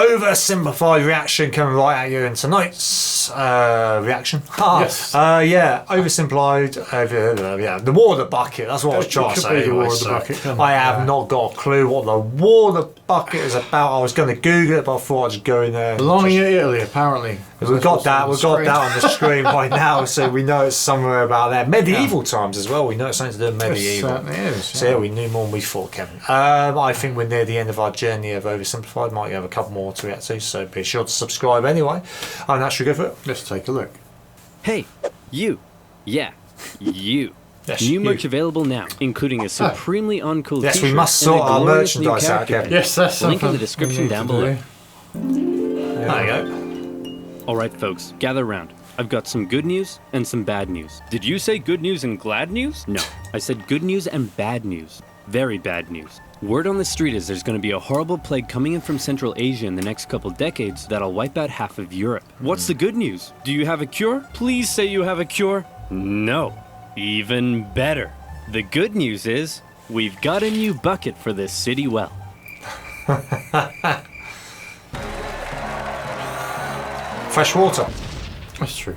oversimplified reaction coming right at you in tonight's reaction. Yes. Yeah, oversimplified. Yeah, the war of the bucket. That's what I was trying to say. The war Anyway, of the bucket. I have not got a clue what the war of the bucket is about. I was going to Google it, but I thought I'd just go in there. Belonging to Italy, apparently. We've got that on the screen right now, so we know it's somewhere about there. Medieval times as well. We know it's something to do with medieval. It certainly is. So yeah, we knew more than we thought, Kevin. I think we're near the end of our journey of Oversimplified. Might have a couple more to react to, so be sure to subscribe anyway. And that should go for it. Let's take a look. Hey, you. Yeah, you. Yes, New you. merch available now, inclling a supremely uncool Yes, t-shirt we must and a sort our glorious new merchandise out, character Kevin. pin. Yes, that's Link in something the description we need down to below. do. There you go. All right, folks, gather round. I've got some good news and some bad news. Did you say good news and glad news? No, I said good news and bad news. Very bad news. Word on the street is there's going to be a horrible plague coming in from Central Asia in the next couple decades that'll wipe out half of Europe. What's the good news? Do you have a cure? Please say you have a cure. No. Even better. The good news is we've got a new bucket for this city well. Fresh water. That's true.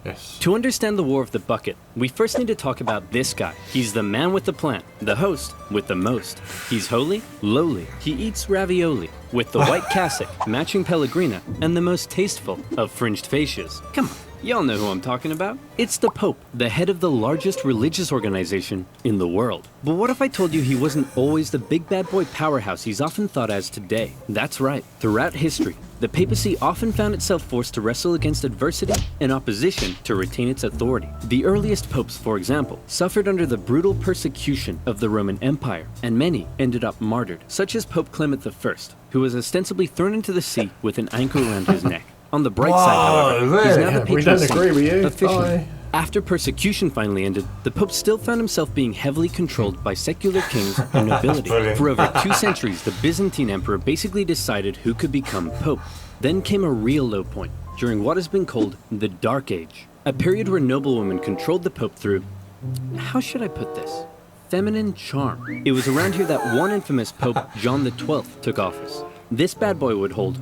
Yes. To understand the war of the bucket, we first need to talk about this guy. He's the man with the plan, the host with the most. He's holy, lowly. He eats ravioli with the white cassock, matching pellegrina, and the most tasteful of fringed fascias. Come on, y'all know who I'm talking about. It's the Pope, the head of the largest religious organization in the world. But what if I told you he wasn't always the big bad boy powerhouse he's often thought as today? That's right. Throughout history, the papacy often found itself forced to wrestle against adversity and opposition to retain its authority. The earliest popes, for example, suffered under the brutal persecution of the Roman Empire, and many ended up martyred, such as Pope Clement I, who was ostensibly thrown into the sea with an anchor around his neck. On the bright side, however, he's now the patron We don't saint, agree with you. officially. Bye. After persecution finally ended, the Pope still found himself being heavily controlled by secular kings and nobility. Brilliant. For over 2 centuries, the Byzantine emperor basically decided who could become Pope. Then came a real low point, during what has been called the Dark Age, a period where noblewomen controlled the Pope through, how should I put this, feminine charm. It was around here that one infamous Pope, John XII, took office. This bad boy would hold,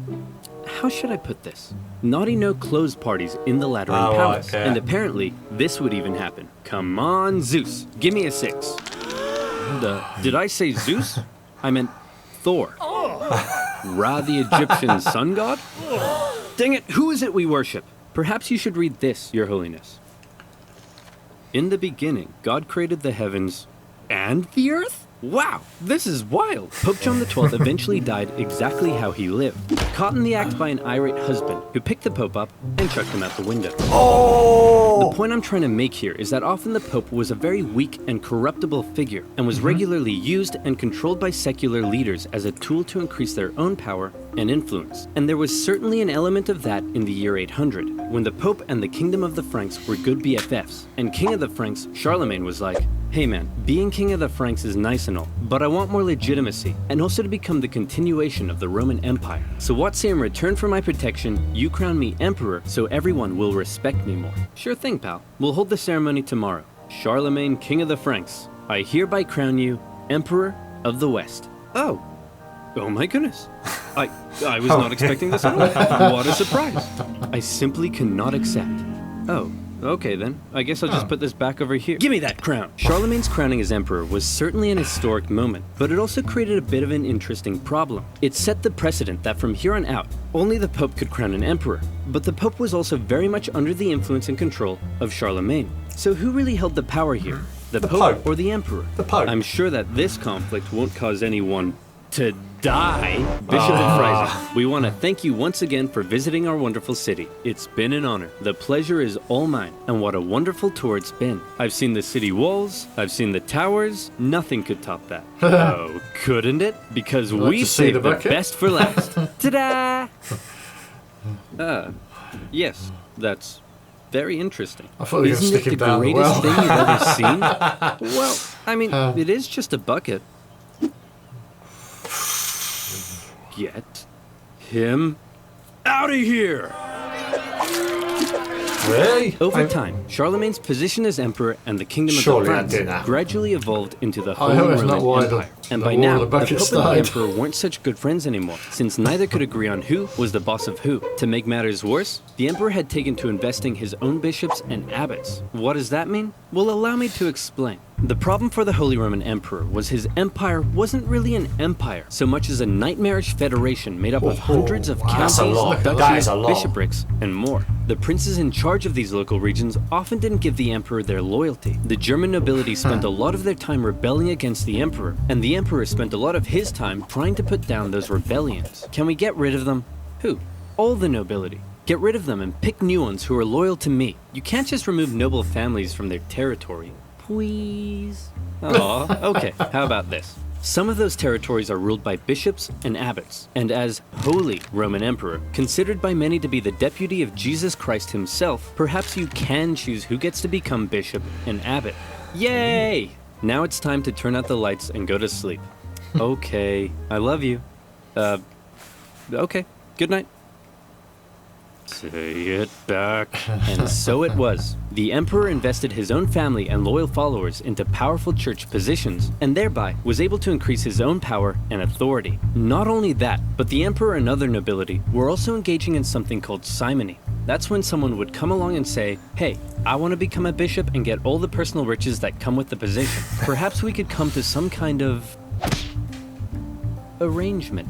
how should I put this, naughty no-clothes parties in the Lateran Palace. Right, yeah. And apparently, this would even happen. Come on, Zeus, give me a 6. Did I say Zeus? I meant Thor. Ra, the Egyptian sun god? Dang it, who is it we worship? Perhaps you should read this, Your Holiness. In the beginning, God created the heavens and the earth? Wow, this is wild. Pope John XII eventually died exactly how he lived, caught in the act by an irate husband who picked the Pope up and chucked him out the window. Oh! The point I'm trying to make here is that often the Pope was a very weak and corruptible figure and was regularly used and controlled by secular leaders as a tool to increase their own power and influence. And there was certainly an element of that in the year 800, when the Pope and the Kingdom of the Franks were good BFFs, and King of the Franks, Charlemagne, was like, hey man, being King of the Franks is nice and all, but I want more legitimacy, and also to become the continuation of the Roman Empire. So what say in return for my protection, you crown me Emperor so everyone will respect me more? Sure thing, pal. We'll hold the ceremony tomorrow. Charlemagne, King of the Franks, I hereby crown you Emperor of the West. Oh my goodness. I was not expecting this at all. What a surprise. I simply cannot accept. Oh. Okay then, I guess I'll just put this back over here. Give me that crown! Charlemagne's crowning as emperor was certainly an historic moment, but it also created a bit of an interesting problem. It set the precedent that from here on out, only the Pope could crown an emperor, but the Pope was also very much under the influence and control of Charlemagne. So who really held the power here? The Pope or the Emperor? The Pope. I'm sure that this conflict won't cause anyone to die. Bishop of Freising, we want to thank you once again for visiting our wonderful city. It's been an honor. The pleasure is all mine, and what a wonderful tour it's been. I've seen the city walls, I've seen the towers, nothing could top that. Oh, couldn't it? Because we saved the best for last. Ta-da! Yes, that's very interesting. I thought you were going to stick him down the Isn't it the greatest well. thing you've ever seen? Well, I mean, it is just a bucket. Get him out of here! Really? Over time, Charlemagne's position as emperor and the kingdom of Surely the that Franks didn't happen. gradually evolved into the I Holy hope it's not Roman why Empire. And the by War now, of the the Pope Buckets and the died. emperor weren't such good friends anymore, since neither could agree on who was the boss of who. To make matters worse, the emperor had taken to investing his own bishops and abbots. What does that mean? Well, allow me to explain. The problem for the Holy Roman Emperor was his empire wasn't really an empire, so much as a nightmarish federation made up of hundreds of counties, That's a lot. That duchies, is a lot. bishoprics, and more. The princes in charge of these local regions often didn't give the emperor their loyalty. The German nobility spent a lot of their time rebelling against the emperor, and the emperor spent a lot of his time trying to put down those rebellions. Can we get rid of them? Who? All the nobility. Get rid of them and pick new ones who are loyal to me. You can't just remove noble families from their territory. Please? Aw, okay, how about this? Some of those territories are ruled by bishops and abbots, and as Holy Roman Emperor, considered by many to be the deputy of Jesus Christ himself, perhaps you can choose who gets to become bishop and abbot. Yay! Now it's time to turn out the lights and go to sleep. Okay, I love you. Okay, good night. Say it back. And so it was. The emperor invested his own family and loyal followers into powerful church positions, and thereby was able to increase his own power and authority. Not only that, but the emperor and other nobility were also engaging in something called simony. That's when someone would come along and say, hey, I want to become a bishop and get all the personal riches that come with the position. Perhaps we could come to some kind of arrangement.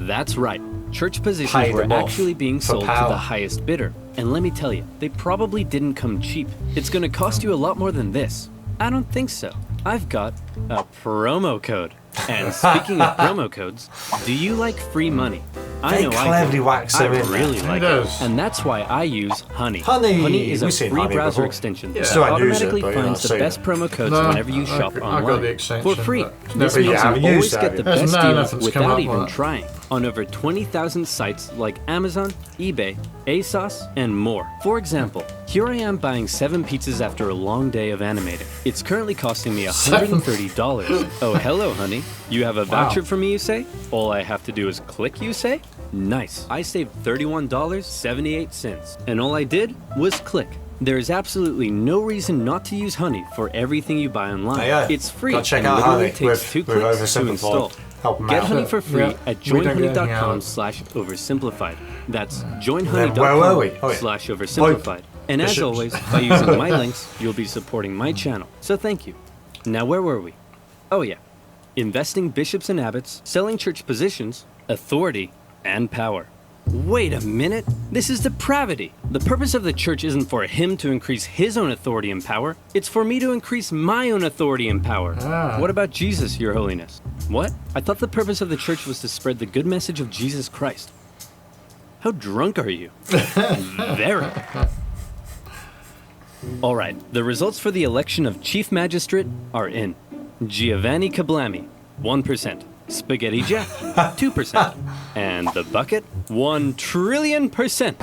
That's right. Church positions Pay were them off actually being for sold to power. the highest bidder. And let me tell you, they probably didn't come cheap. It's going to cost you a lot more than this. I don't think so. I've got a promo code. And speaking of promo codes, do you like free money? I They know I cleverly do. wax I them in there. really like It it. does. And that's why I use Honey. Honey! is a We've seen free Honey browser before. extension Yeah. that Still haven't used it, automatically but, yeah, finds I've the seen best it. promo codes No, whenever you shop I got online. the extension, For free. but it's This never- you means you haven't always used that, get the have you? best No, deals nothing's come without up even with it. trying. On over 20,000 sites like Amazon, eBay, ASOS, and more. For example, here I am buying 7 pizzas after a long day of animating. It's currently costing me $130. Oh, hello, honey. You have a voucher for me, you say? All I have to do is click, you say? Nice. I saved $31.78, and all I did was click. There is absolutely no reason not to use Honey for everything you buy online. There you go. It's free Go check and out literally Honey takes with 2 clicks to OverSimplified. install. Help 'em Get out. Honey for free Yeah, at we don't get anything out. joinhoney.com/oversimplified. That's Then where were we? Oh, yeah. joinhoney.com/oversimplified. And as Bishops. always, by using my links, you'll be supporting my channel. So thank you. Now where were we? Oh yeah. Investing bishops and abbots, selling church positions, authority, and power. Wait a minute. This is depravity. The purpose of the church isn't for him to increase his own authority and power. It's for me to increase my own authority and power. Ah. What about Jesus, Your Holiness? What? I thought the purpose of the church was to spread the good message of Jesus Christ. How drunk are you? Very. All right, the results for the election of Chief Magistrate are in. Giovanni Kablami, 1%. Spaghetti Jeff, 2%. And the bucket, 1 trillion%.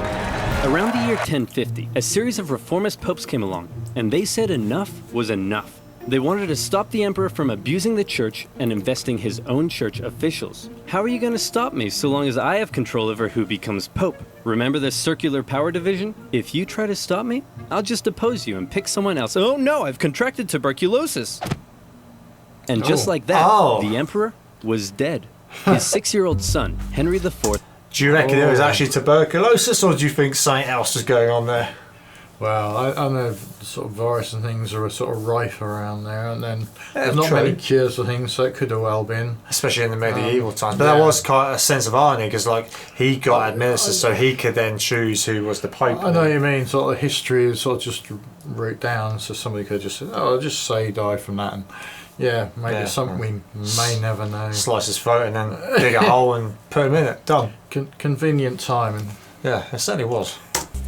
Around the year 1050, a series of reformist popes came along, and they said enough was enough. They wanted to stop the emperor from abusing the church and investing his own church officials. How are you going to stop me so long as I have control over who becomes pope? Remember the circular power division? If you try to stop me, I'll just depose you and pick someone else. Oh no, I've contracted tuberculosis. And just like that, the emperor was dead. His 6-year-old son, Henry IV. Do you reckon it was actually tuberculosis, or do you think something else was going on there? Well, I know sort of virus and things are sort of rife around there, and then there's not true. many cures for things, so it could have well been. Especially in the medieval times. But yeah. that was kind of a sense of irony, because like he got administered so he could then choose who was the pope. I know what you mean. Sort of history is sort of just wrote down, so somebody could just say, "Oh, I'll just say he died from that," and yeah, maybe it's something we may never know. Slice his throat and then dig a hole and put him in it. Done. Convenient timing. Yeah, it certainly was.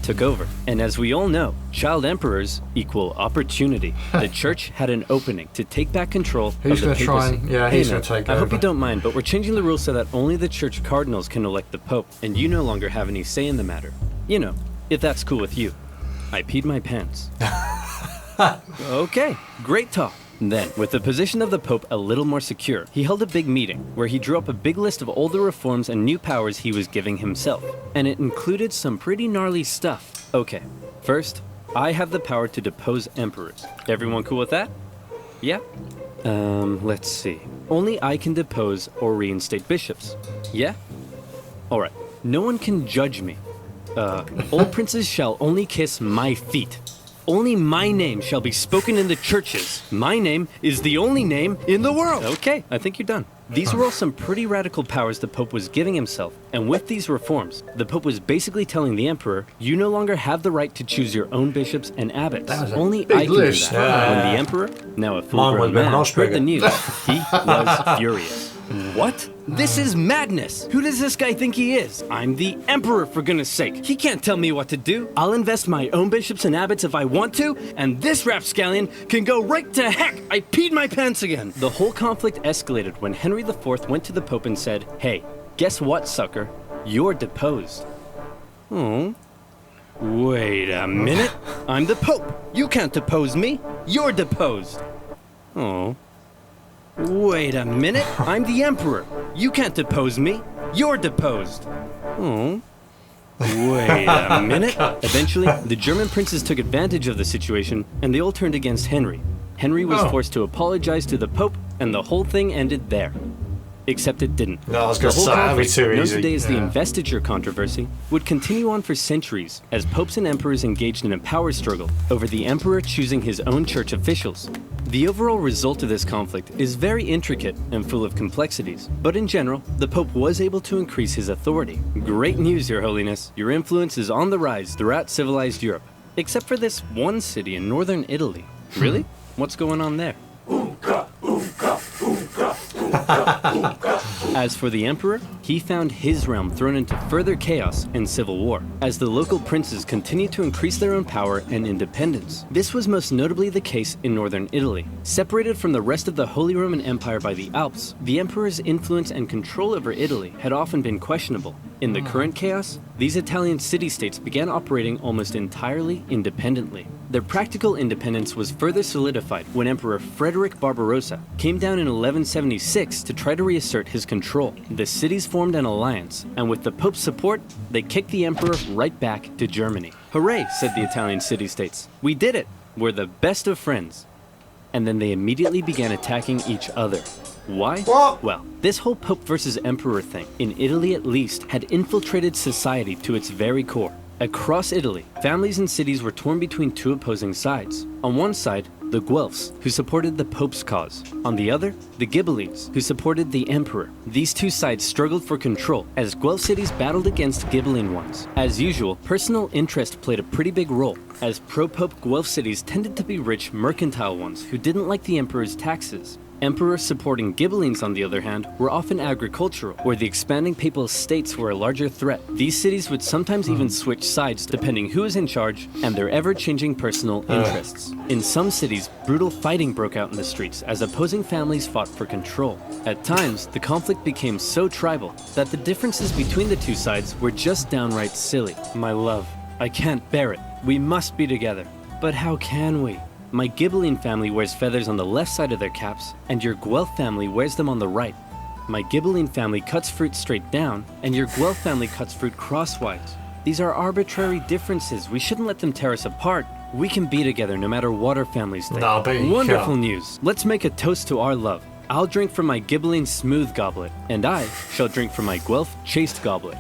Took over. And as we all know, child emperors equal opportunity. The church had an opening to take back control Who's of the gonna try papacy. and- yeah, Hey, he's man, gonna take I hope you over. don't mind, but we're changing the rules so that only the church cardinals can elect the pope, and you no longer have any say in the matter. You know, if that's cool with you. I peed my pants. Okay, great talk. Then, with the position of the Pope a little more secure, he held a big meeting where he drew up a big list of all the reforms and new powers he was giving himself. And it included some pretty gnarly stuff. Okay, first, I have the power to depose emperors. Everyone cool with that? Yeah? Let's see. Only I can depose or reinstate bishops. Yeah? Alright. No one can judge me. All princes shall only kiss my feet. Only my name shall be spoken in the churches. My name is the only name in the world. Okay, I think you're done. These were all some pretty radical powers the Pope was giving himself, and with these reforms, the Pope was basically telling the Emperor, you no longer have the right to choose your own bishops and abbots. Only I can list. do that. When the Emperor, now a full-grown man, heard the news, he was furious. What? This is madness! Who does this guy think he is? I'm the Emperor, for goodness sake. He can't tell me what to do. I'll invest my own bishops and abbots if I want to, and this rapscallion can go right to heck! I peed my pants again! The whole conflict escalated when Henry IV went to the Pope and said, hey, guess what, sucker? You're deposed. Oh. Wait a minute. I'm the Pope. You can't depose me. You're deposed. Oh. Wait a minute, I'm the Emperor. You can't depose me. You're deposed. Oh. Wait a minute. Eventually, the German princes took advantage of the situation, and they all turned against Henry. Henry was forced to apologize to the Pope, and the whole thing ended there. Except it didn't. No, I was going to say, that'd be too known easy. today as the investiture controversy, would continue on for centuries as popes and emperors engaged in a power struggle over the emperor choosing his own church officials. The overall result of this conflict is very intricate and full of complexities, but in general, the Pope was able to increase his authority. Great news, Your Holiness. Your influence is on the rise throughout civilized Europe, except for this one city in northern Italy. Really? What's going on there? As for the Emperor, he found his realm thrown into further chaos and civil war, as the local princes continued to increase their own power and independence. This was most notably the case in northern Italy. Separated from the rest of the Holy Roman Empire by the Alps, the Emperor's influence and control over Italy had often been questionable. In the current chaos, these Italian city-states began operating almost entirely independently. Their practical independence was further solidified when Emperor Frederick Barbarossa came down in 1176 to try to reassert his control. The cities formed an alliance, and with the Pope's support, they kicked the Emperor right back to Germany. Hooray, said the Italian city-states. We did it! We're the best of friends. And then they immediately began attacking each other. Why? What? Well, this whole Pope versus Emperor thing, in Italy at least, had infiltrated society to its very core. Across Italy, families and cities were torn between two opposing sides. On one side, the Guelphs, who supported the Pope's cause. On the other, the Ghibellines, who supported the Emperor. These two sides struggled for control as Guelph cities battled against Ghibelline ones. As usual, personal interest played a pretty big role, as pro-Pope Guelph cities tended to be rich mercantile ones who didn't like the Emperor's taxes. Emperors supporting Ghibellines, on the other hand, were often agricultural, where the expanding papal states were a larger threat. These cities would sometimes even switch sides depending who was in charge and their ever-changing personal interests. In some cities, brutal fighting broke out in the streets as opposing families fought for control. At times, the conflict became so tribal that the differences between the two sides were just downright silly. My love, I can't bear it. We must be together. But how can we? My Ghibelline family wears feathers on the left side of their caps, and your Guelph family wears them on the right. My Ghibelline family cuts fruit straight down, and your Guelph family cuts fruit crosswise. These are arbitrary differences. We shouldn't let them tear us apart. We can be together no matter what our families think. No, but you Wonderful can't. news. Let's make a toast to our love. I'll drink from my Ghibelline smooth goblet, and I shall drink from my Guelph chaste goblet.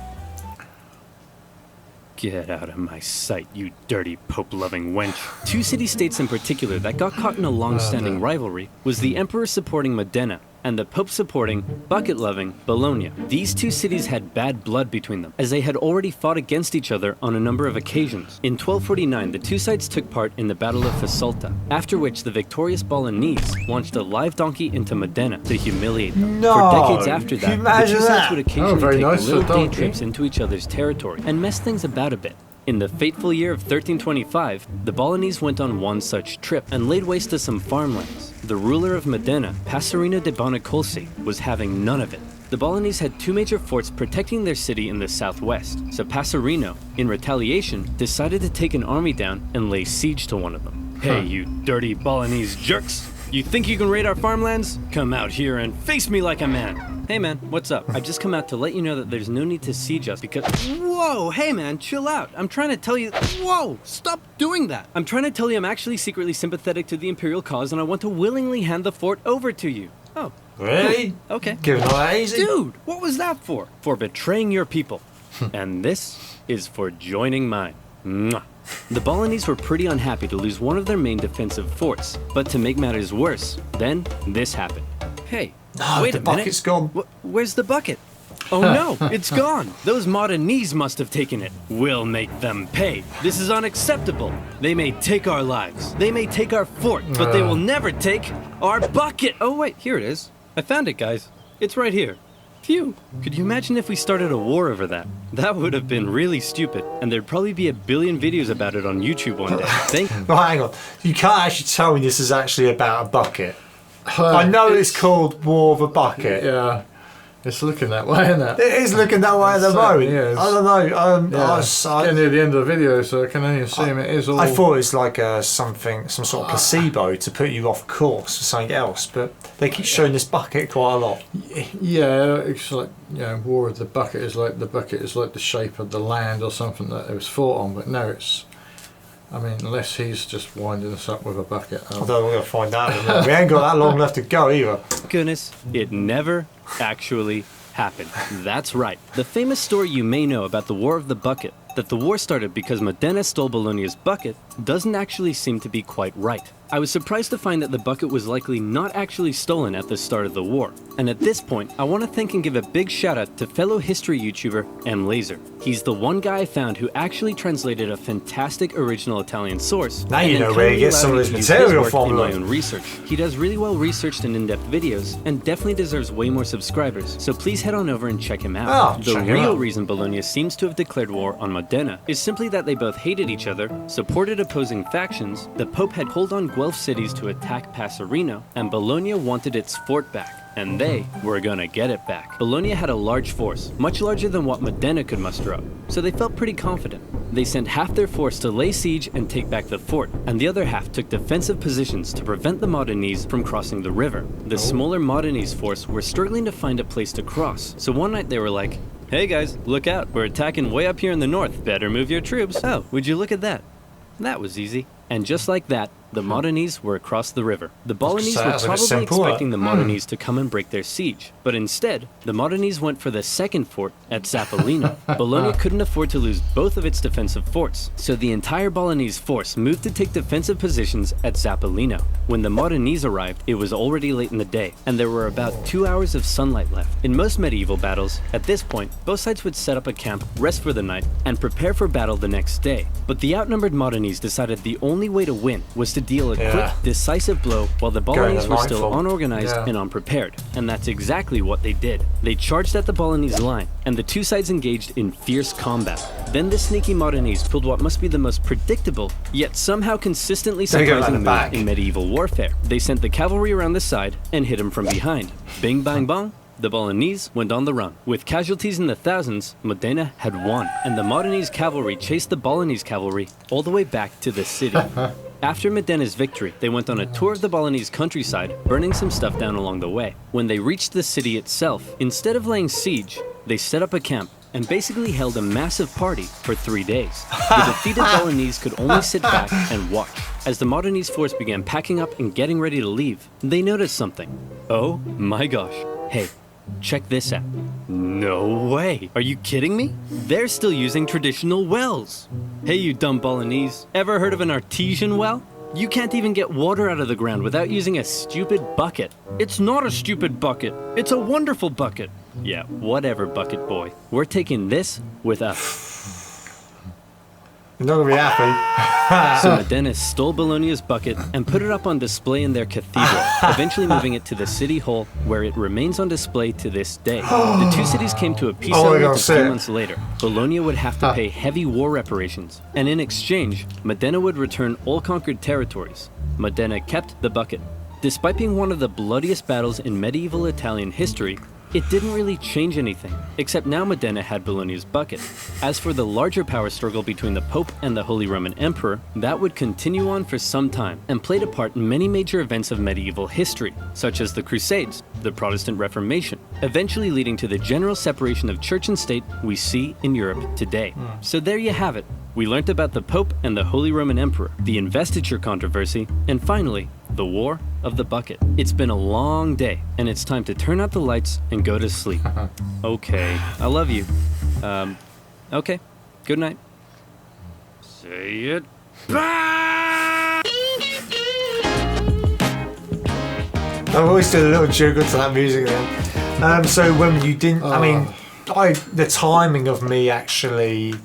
Get out of my sight, you dirty Pope-loving wench. Two city-states in particular that got caught in a long-standing rivalry was the Emperor supporting Modena and the Pope supporting, bucket-loving, Bologna. These two cities had bad blood between them, as they had already fought against each other on a number of occasions. In 1249, the two sides took part in the Battle of Fasolta, after which the victorious Bolognese launched a live donkey into Modena to humiliate them. No, For decades after can you that, the two imagine sides that? would occasionally very take nice, little the day donkey. trips into each other's territory and mess things about a bit. In the fateful year of 1325, the Bolognese went on one such trip and laid waste to some farmlands. The ruler of Modena, Passerino de Bonacolsi, was having none of it. The Bolognese had two major forts protecting their city in the southwest, so Passerino, in retaliation, decided to take an army down and lay siege to one of them. Hey, you dirty Bolognese jerks! You think you can raid our farmlands? Come out here and face me like a man. Hey man, what's up? I've just come out to let you know that there's no need to siege us because... Whoa, hey man, chill out. I'm trying to tell you... Whoa, stop doing that. I'm trying to tell you I'm actually secretly sympathetic to the Imperial cause and I want to willingly hand the fort over to you. Oh. Really? Okay. Give it that easy. Dude, what was that for? For betraying your people. And this is for joining mine. Mwah. The Balinese were pretty unhappy to lose one of their main defensive forts, but to make matters worse, then this happened. Hey, No, wait the a minute. bucket's gone. Where's the bucket? Oh no, it's gone. Those Modenese must have taken it. We'll make them pay. This is unacceptable. They may take our lives. They may take our fort, but they will never take our bucket. Oh wait, here it is. I found it, guys. It's right here. Phew. Could you imagine if we started a war over that? That would have been really stupid, and there'd probably be a billion videos about it on YouTube one day. Right, hang on. You can't actually tell me this is actually about a bucket. I know it's called War of a Bucket. Yeah, it's looking that way, isn't it? It is looking that way at the moment. Yeah, I don't know. Yeah, it's getting near the end of the video, so I can only assume it is all... I thought it was like some sort of placebo to put you off course for something else, but they keep showing this bucket quite a lot. Yeah, it's like, you know, War of the Bucket is like the shape of the land or something that it was fought on, but no, it's... I mean, unless he's just winding us up with a bucket. Although we're going to find out in a minute. We ain't got that long left to go either. Goodness, it never actually happened. That's right. The famous story you may know about the War of the Bucket, that the war started because Modena stole Bologna's bucket, doesn't actually seem to be quite right. I was surprised to find that the bucket was likely not actually stolen at the start of the war. And at this point, I want to thank and give a big shout out to fellow history YouTuber M. Laser. He's the one guy I found who actually translated a fantastic original Italian source. Now you know where he gets some of his material from. In my own research. He does really well researched and in-depth videos, and definitely deserves way more subscribers. So please head on over and check him out. The real reason Bologna seems to have declared war on Modena is simply that they both hated each other, supported opposing factions, the Pope had called on Guelph cities to attack Passerino, and Bologna wanted its fort back. And they were gonna get it back. Bologna had a large force, much larger than what Modena could muster up, so they felt pretty confident. They sent half their force to lay siege and take back the fort, and the other half took defensive positions to prevent the Modenese from crossing the river. The smaller Modenese force were struggling to find a place to cross, so one night they were like, "Hey guys, look out, we're attacking way up here in the north. Better move your troops." Oh, would you look at that? That was easy. And just like that, the Modenese were across the river. The Balinese were probably expecting the Modenese to come and break their siege, but instead, the Modenese went for the second fort at Zappolino. Bologna couldn't afford to lose both of its defensive forts, so the entire Balinese force moved to take defensive positions at Zappolino. When the Modenese arrived, it was already late in the day, and there were about 2 hours of sunlight left. In most medieval battles, at this point, both sides would set up a camp, rest for the night, and prepare for battle the next day. But the outnumbered Modenese decided the only way to win was to deal a quick, decisive blow while the Balinese were still unorganized and unprepared. And that's exactly what they did. They charged at the Balinese line, and the two sides engaged in fierce combat. Then the sneaky Modenese pulled what must be the most predictable, yet somehow consistently surprising move in medieval warfare. They sent the cavalry around the side and hit them from behind. Bing bang bong. The Balinese went on the run. With casualties in the thousands, Modena had won, and the Modenese cavalry chased the Balinese cavalry all the way back to the city. After Modena's victory, they went on a tour of the Balinese countryside, burning some stuff down along the way. When they reached the city itself, instead of laying siege, they set up a camp and basically held a massive party for 3 days. The defeated Balinese could only sit back and watch. As the Modenese force began packing up and getting ready to leave, they noticed something. Oh my gosh. Hey, check this out. No way. Are you kidding me? They're still using traditional wells. Hey, you dumb Balinese. Ever heard of an artesian well? You can't even get water out of the ground without using a stupid bucket. It's not a stupid bucket. It's a wonderful bucket. Yeah, whatever, bucket boy. We're taking this with us. You're not gonna be happy. So Modena stole Bologna's bucket and put it up on display in their cathedral, eventually moving it to the city hall, where it remains on display to this day. The two cities came to a peace settlement a few months later. Bologna would have to pay heavy war reparations, and in exchange, Modena would return all conquered territories. Modena kept the bucket. Despite being one of the bloodiest battles in medieval Italian history, It didn't really change anything, except now Modena had Bologna's bucket. As for the larger power struggle between the Pope and the Holy Roman Emperor, that would continue on for some time and played a part in many major events of medieval history, such as the Crusades, the Protestant Reformation, eventually leading to the general separation of church and state we see in Europe today. So there you have it. We learnt about the Pope and the Holy Roman Emperor, the investiture controversy, and finally, the War of the Bucket. It's been a long day, and it's time to turn out the lights and go to sleep. Okay, I love you. Okay, good night. Say it back! I always do a little jiggle to that music then. So when you didn't, the timing of me actually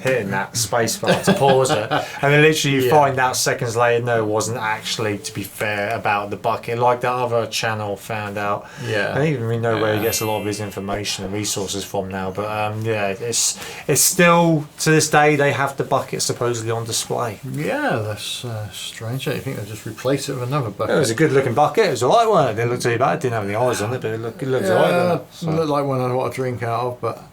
hitting that space bar to pause it, and then literally you find out seconds later, no, it wasn't actually, to be fair, about the bucket, like that other channel found out. I don't even really know where he gets a lot of his information and resources from now, but it's still, to this day, they have the bucket supposedly on display. Yeah, that's strange. I think they just replace it with another bucket. It was a good looking bucket, it was alright one, it didn't look too bad, it didn't have any eyes on it, but it looked alright. It looked like one I want to drink out of, but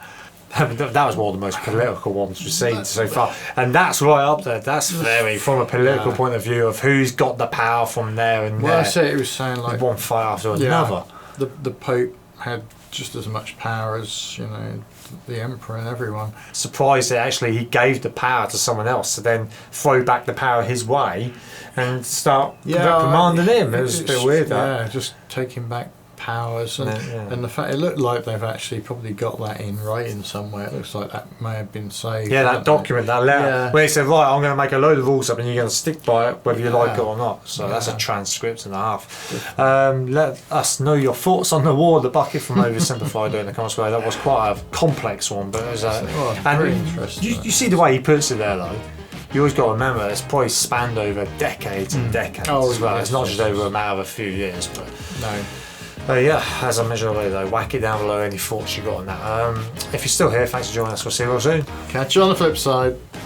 that was one of the most political ones we've seen so far, and that's right up there. That's very, from a political point of view, of who's got the power from there and there. I say it was saying like one fight after another. The Pope had just as much power as the Emperor and everyone. Surprised that actually he gave the power to someone else to then throw back the power his way and start reprimanding him. It was a bit weird. Just taking back powers and the fact it looked like they've actually probably got that in writing somewhere. It looks like that may have been saved. That document, that letter, where he said, right, I'm going to make a load of rules up and you're going to stick by it whether you like it or not. So that's a transcript and a half. Let us know your thoughts on the War of the Bucket from OverSimplified in the comments below. That was quite a complex one, but it was very interesting. You see the way he puts it there though. You always got to remember it's probably spanned over decades and decades as well. It's not just over a matter of a few years, but no. As I mentioned earlier though, whack it down below any thoughts you got on that. If you're still here, thanks for joining us. We'll see you all soon. Catch you on the flip side.